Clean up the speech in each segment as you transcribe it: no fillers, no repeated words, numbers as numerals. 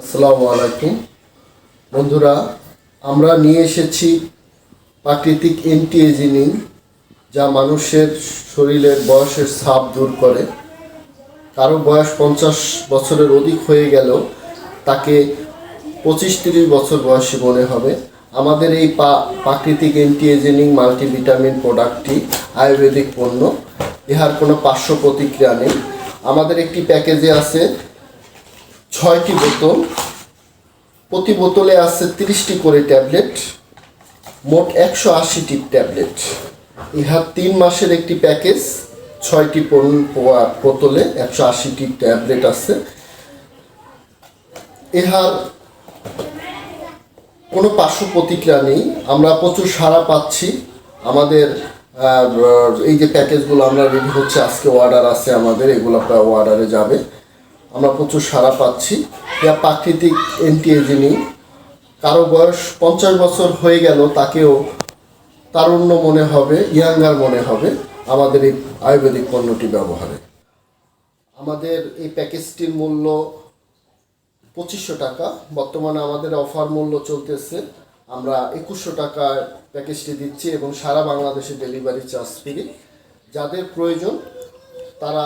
আসসালামু আলাইকুম বন্ধুরা, আমরা নিয়ে এসেছি প্রাকৃতিক অ্যান্টি এজিং, যা মানুষের শরীরের বয়সের ছাপ দূর করে। কারো বয়স 50 বছরের অধিক হয়ে গেলেও তাকে 25-30 বছর বয়সী মনে হবে। আমাদের এই প্রাকৃতিক অ্যান্টি এজিং মাল্টিভিটামিন প্রোডাক্টটি আয়ুর্বেদিক পণ্য। ইহার কোনো পার্শ্ব প্রতিক্রিয়া নেই। আমাদের একটি প্যাকেজে আছে 6টি বোতল, প্রতি বোতলে আছে 30টি করে ট্যাবলেট, মোট 180টি ট্যাবলেট। ইহার 3 মাসের একটি প্যাকেজ, 6টি বোতলে 180টি ট্যাবলেট আছে। ইহার কোনো পার্শ্ব প্রতিক্রিয়া নেই। আমরা প্রচুর সাড়া পাচ্ছি। আমাদের এই যে প্যাকেজগুলো আমরা রেডি হচ্ছে, আজকে অর্ডার আছে আমাদের, এগুলো অর্ডারে যাবে। আমরা প্রচুর সাড়া পাচ্ছি। যা প্রাকৃতিক অ্যান্টি এজিং, কারো বয়স 50 বছর হয়ে গেল তাকেও তারুণ্য মনে হবে, ইয়াঙ্গার মনে হবে আমাদের এই আয়ুর্বেদিক পণ্যটি ব্যবহারে। আমাদের এই প্যাকেজটির মূল্য 2500 টাকা। বর্তমানে আমাদের অফার মূল্য চলতেছে, আমরা 2100 টাকায় প্যাকেজটি দিচ্ছি এবং সারা বাংলাদেশে ডেলিভারি চার্জ ফ্রি। যাদের প্রয়োজন তারা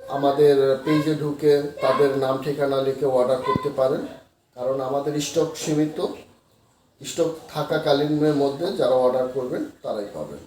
আমাদের পেজে ঢুকে তাদের নাম ঠিকানা লিখে অর্ডার করতে পারেন, কারণ আমাদের স্টক সীমিত। স্টক থাকাকালীনের মধ্যে যারা অর্ডার করবেন তারাই পাবেন।